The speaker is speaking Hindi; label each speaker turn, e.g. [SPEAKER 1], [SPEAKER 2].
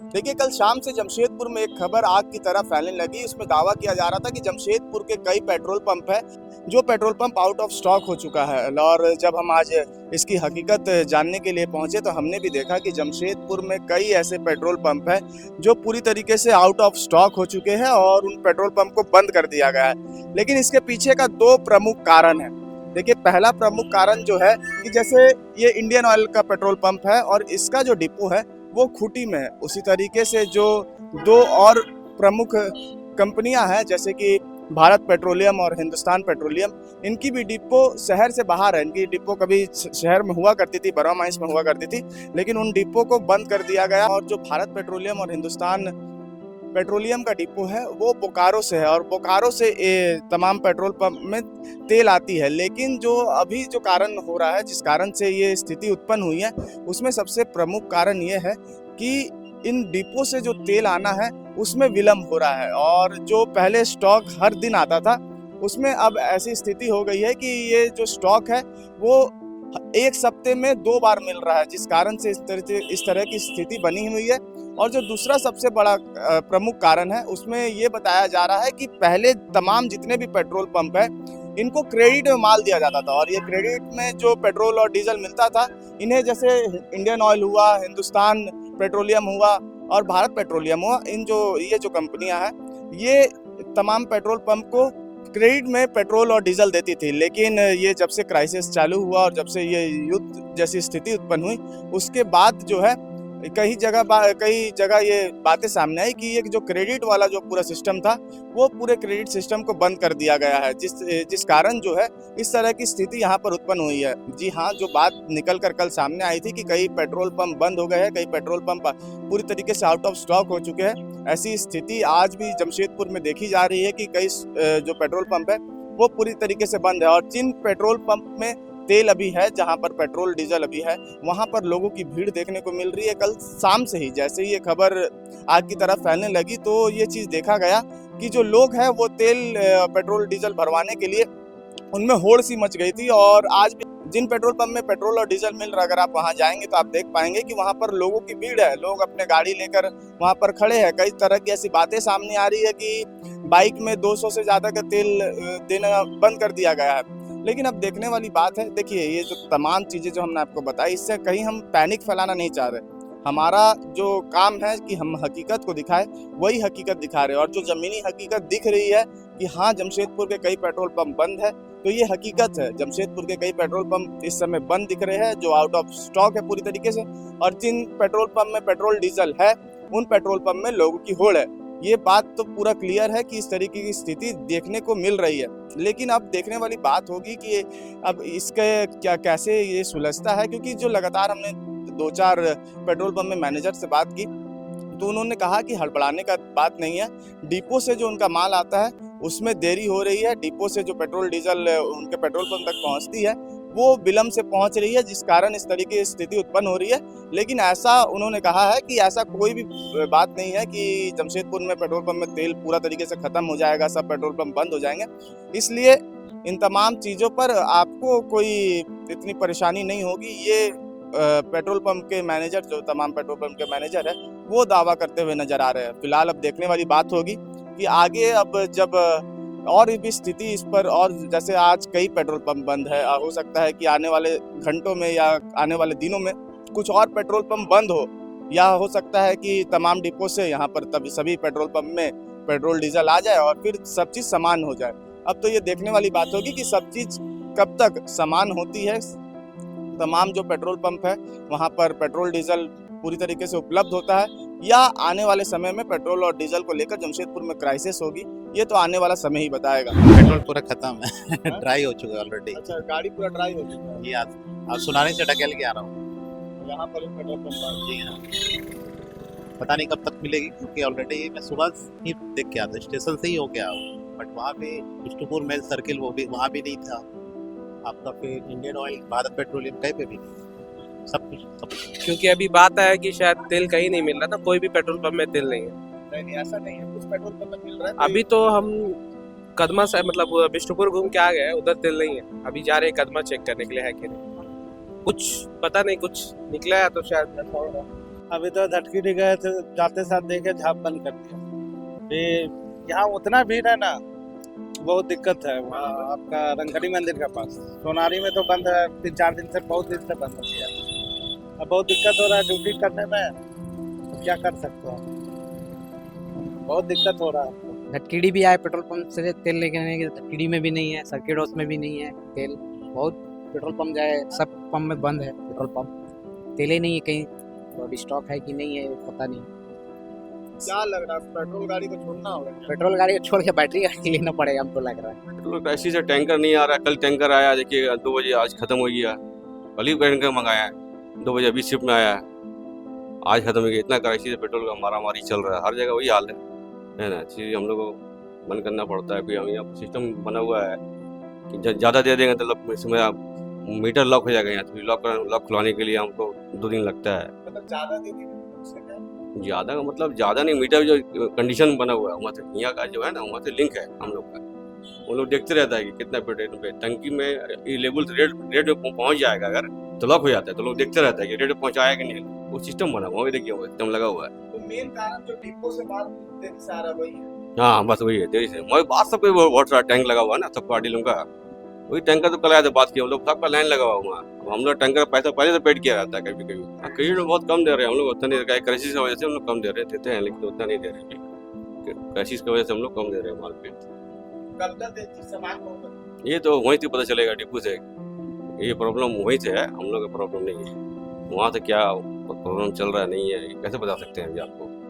[SPEAKER 1] देखिए, कल शाम से जमशेदपुर में एक खबर आग की तरह फैलने लगी। उसमें दावा किया जा रहा था कि जमशेदपुर के कई पेट्रोल पंप है, जो petrol pump out of stock हो चुका है। और जब हम आज इसकी हकीकत जानने के लिए पहुंचे तो हमने भी देखा कि जमशेदपुर में कई ऐसे पेट्रोल पंप है जो पूरी तरीके से आउट ऑफ स्टॉक हो चुके हैं और उन पेट्रोल पंप को बंद कर दिया गया है। लेकिन इसके पीछे का दो प्रमुख कारण है। देखिए, पहला प्रमुख कारण जो है कि जैसे ये इंडियन ऑयल का पेट्रोल पंप है और इसका जो डिपो है वो खूंटी में है। उसी तरीके से जो दो और प्रमुख कंपनियां हैं जैसे कि भारत पेट्रोलियम और हिंदुस्तान पेट्रोलियम, इनकी भी डिपो शहर से बाहर है। इनकी डिपो कभी शहर में हुआ करती थी, बरवा माइंस में हुआ करती थी, लेकिन उन डिपो को बंद कर दिया गया। और जो भारत पेट्रोलियम और हिंदुस्तान पेट्रोलियम का डिपो है वो बोकारो से है और बोकारो से तमाम पेट्रोल पंप में तेल आती है। लेकिन जो अभी जो कारण हो रहा है, जिस कारण से ये स्थिति उत्पन्न हुई है, उसमें सबसे प्रमुख कारण ये है कि इन डिपो से जो तेल आना है उसमें विलम्ब हो रहा है। और जो पहले स्टॉक हर दिन आता था उसमें अब ऐसी स्थिति हो गई है कि ये जो स्टॉक है वो एक सप्ते में 2 बार मिल रहा है, जिस कारण से इस तरह की स्थिति बनी हुई है। और जो दूसरा सबसे बड़ा प्रमुख कारण है उसमें ये बताया जा रहा है कि पहले तमाम जितने भी पेट्रोल पंप है इनको क्रेडिट में माल दिया जाता था और ये क्रेडिट में जो पेट्रोल और डीजल मिलता था इन्हें, जैसे इंडियन ऑयल हुआ, हिंदुस्तान पेट्रोलियम हुआ और भारत पेट्रोलियम हुआ, ये जो कंपनियां हैं ये तमाम पेट्रोल पंप को क्रेडिट में पेट्रोल और डीजल देती थी। लेकिन ये जब से क्राइसिस चालू हुआ और जब से ये युद्ध जैसी स्थिति उत्पन्न हुई उसके बाद जो है कई जगह ये बातें सामने आई कि ये जो क्रेडिट वाला जो पूरा सिस्टम था वो पूरे क्रेडिट सिस्टम को बंद कर दिया गया है, जिस कारण जो है इस तरह की स्थिति यहाँ पर उत्पन्न हुई है। जी हाँ, जो बात निकल कर कल सामने आई थी कि कई पेट्रोल पंप बंद हो गए हैं, कई पेट्रोल पंप पूरी तरीके से आउट ऑफ स्टॉक हो चुके हैं। ऐसी स्थिति आज भी जमशेदपुर में देखी जा रही है कि कई जो पेट्रोल पंप है वो पूरी तरीके से बंद है। और जिन पेट्रोल पंप में तेल अभी है, जहां पर पेट्रोल डीजल अभी है, वहां पर लोगों की भीड़ देखने को मिल रही है। कल शाम से ही जैसे ही ये खबर आग की तरफ फैलने लगी तो ये चीज देखा गया कि जो लोग हैं वो तेल पेट्रोल डीजल भरवाने के लिए उनमें होड़ सी मच गई थी। और आज भी जिन पेट्रोल पंप में पेट्रोल और डीजल मिल रहा है, अगर आप वहां जाएंगे तो आप देख पाएंगे कि वहां पर लोगों की भीड़ है, लोग अपने गाड़ी लेकर वहां पर खड़े हैं। कई तरह की ऐसी बातें सामने आ रही है कि बाइक में 200 से ज्यादा का तेल देना बंद कर दिया गया है। लेकिन अब देखने वाली बात है, देखिए ये जो तमाम चीजें जो हमने आपको बताई, इससे कहीं हम पैनिक फैलाना नहीं चाह रहे। हमारा जो काम है कि हम हकीकत को दिखाएं, वही हकीकत दिखा रहे हैं। और जो जमीनी हकीकत दिख रही है कि हाँ, जमशेदपुर के कई पेट्रोल पंप बंद है, तो ये हकीकत है। जमशेदपुर के कई पेट्रोल पंप इस समय बंद दिख रहे हैं जो आउट ऑफ स्टॉक है पूरी तरीके से। और जिन पेट्रोल पंप में पेट्रोल डीजल है उन पेट्रोल पंप में लोगों की होड़ है। ये बात तो पूरा क्लियर है कि इस तरीके की स्थिति देखने को मिल रही है। लेकिन अब देखने वाली बात होगी कि अब इसके कैसे ये सुलझता है, क्योंकि जो लगातार हमने 2-4 पेट्रोल पंप में मैनेजर से बात की तो उन्होंने कहा कि हड़बड़ाने का बात नहीं है। डिपो से जो उनका माल आता है उसमें देरी हो रही है, डिपो से जो पेट्रोल डीजल उनके पेट्रोल पंप तक पहुंचती है वो विलम्ब से पहुंच रही है, जिस कारण इस तरीके की स्थिति उत्पन्न हो रही है। लेकिन ऐसा उन्होंने कहा है कि ऐसा कोई भी बात नहीं है कि जमशेदपुर में पेट्रोल पंप में तेल पूरा तरीके से खत्म हो जाएगा, सब पेट्रोल पंप बंद हो जाएंगे। इसलिए इन तमाम चीज़ों पर आपको कोई इतनी परेशानी नहीं होगी। ये पेट्रोल पंप के मैनेजर, जो तमाम पेट्रोल पंप के मैनेजर है, वो दावा करते हुए नजर आ रहे हैं। फिलहाल अब देखने वाली बात होगी कि आगे अब जब और भी स्थिति इस पर, और जैसे आज कई पेट्रोल पंप बंद है, हो सकता है कि आने वाले घंटों में या आने वाले दिनों में कुछ और पेट्रोल पंप बंद हो, या हो सकता है कि तमाम डिपो से यहाँ पर तभी सभी पेट्रोल पंप में पेट्रोल डीजल आ जाए और फिर सब चीज़ समान हो जाए। अब तो ये देखने वाली बात होगी कि सब चीज़ कब तक समान होती है। तमाम जो पेट्रोल पंप है वहाँ पर पेट्रोल डीजल पूरी तरीके से उपलब्ध होता है, या आने वाले समय में पेट्रोल और डीजल को लेकर जमशेदपुर में क्राइसिस होगी, ये तो आने वाला समय ही बताएगा।
[SPEAKER 2] पेट्रोल पूरा खत्म है ड्राई हो चुका है ऑलरेडी।
[SPEAKER 1] अच्छा, गाड़ी पूरा ड्राई हो चुका है।
[SPEAKER 2] ये आज सुनाने से ढकेल के आ रहा हूँ
[SPEAKER 1] यहाँ पर पेट्रोल पंप।
[SPEAKER 2] जी हाँ, पता नहीं कब तक मिलेगी, क्योंकि ऑलरेडी मैं सुबह ही देख के आता, स्टेशन से ही होके आया हूँ, बट वहाँ पे बिष्टुपुर मेल सर्किल वो भी वहाँ भी नहीं था। आपका फिर इंडियन ऑयल, भारत पेट्रोलियम कहीं पे भी सब कुछ।
[SPEAKER 3] क्योंकि अभी बात है कि शायद तेल कहीं नहीं मिल रहा था, कोई भी पेट्रोल पंप में तेल नहीं है।
[SPEAKER 1] नहीं, ऐसा नहीं है, कुछ पेट्रोल पंप में मिल रहा है।
[SPEAKER 3] अभी तो हम कदमा से मतलब बिष्टुपुर घूम के आ गए, उधर तेल नहीं है। अभी जा रहे हैं कदमा चेक करने के लिए है कि नहीं, कुछ पता नहीं, कुछ निकला है तो शायद
[SPEAKER 4] अभी तो धटकीरी गए थे, जाते साथ देखे झाप बंद कर दिया। फिर यहाँ उतना भीड़ है ना, बहुत दिक्कत है वहाँ आपका रंगकड़ी मंदिर के पास। सोनारी में तो बंद है, 3-4 दिन से, बहुत दिन से बंद हो गया। अब बहुत दिक्कत हो रहा है ड्यूटी करने में, तो क्या कर सकते हो, बहुत दिक्कत हो रहा है।
[SPEAKER 5] धटकीड़ी भी आए पेट्रोल पंप से तेल लेके आने के, धटकीड़ी में भी नहीं है, सर्किट हाउस में भी नहीं है तेल। बहुत पेट्रोल पंप जाए, सब पंप में बंद है पेट्रोल पंप, तेल ही नहीं है कहीं। तो अभी स्टॉक है कि नहीं है पता नहीं।
[SPEAKER 1] क्या लग रहा है, पेट्रोल गाड़ी को छोड़ना होगा?
[SPEAKER 5] पेट्रोल गाड़ी को छोड़ के बैटरी गाड़ी लेना पड़ेगा हमको लग रहा है।
[SPEAKER 6] पेट्रोल क्राइसिस है, टैंकर नहीं आ रहा। कल टैंकर आया, देखिए 2 बजे, आज खत्म हो गया। कल ही टैंकर मंगाया है, 2 बजे अभी शिफ्ट में आया है, आज खत्म हो गया। इतना क्राइसिस है, पेट्रोल का मारामारी चल रहा है, हर जगह वही हाल है ना। इसलिए हम लोग को बंद करना पड़ता है। फिर हम यहाँ सिस्टम बना हुआ है कि ज़्यादा दे देंगे तो इसमें आप मीटर लॉक हो जाएगा। यहाँ तो लॉक खुलाने के लिए हमको 2 दिन लगता है।
[SPEAKER 1] मतलब ज्यादा दे देंगे तो उससे क्या?
[SPEAKER 6] ज़्यादा का मतलब ज़्यादा नहीं, मीटर जो कंडीशन बना हुआ है वहाँ से, यहाँ का जो है ना, वहाँ से लिंक है हम लोग का। वो लोग देखते रहता है कि कितना पेट्रोल पे टंकी में ये लेवल रेट में पहुँच जाएगा, अगर तो लॉक हो जाता है। तो लोग देखते रहता है कि रेट में पहुँचाया कि नहीं। वो सिस्टम बना हुआ है, देखिए वो सिस्टम लगा हुआ है।
[SPEAKER 1] तो मेन कारण जो डिपो से बात देरी से आ रहा है वही है।
[SPEAKER 6] हाँ बस वही है, देरी से। मैं बात सब पे बहुत सारा टैंक लगा हुआ है ना, सब पार्टी लोगों का। वही टैंकर तो कल आया था, बात की हम लोग, सबका लाइन लगा हुआ वहाँ। हम लोग टैंकर पैसा पहले से पेड किया रहता है कभी कभी। कई लोग बहुत कम दे रहे हैं, हम लोग उतना नहीं दे रहे। क्राइसिस की वजह से हम लोग कम दे रहे देते हैं, लेकिन उतना नहीं दे रहे। क्राइसिस की वजह से हम लोग कम दे रहे हैं माल पे।
[SPEAKER 1] कब तक सामान पहुंचा?
[SPEAKER 6] ये तो वहीं से पता चलेगा, डिपो से। ये प्रॉब्लम वहीं से है, हम लोग का प्रॉब्लम नहीं है। वहाँ से क्या प्रॉब्लम चल रहा है नहीं है, कैसे बता सकते हैं अभी आपको।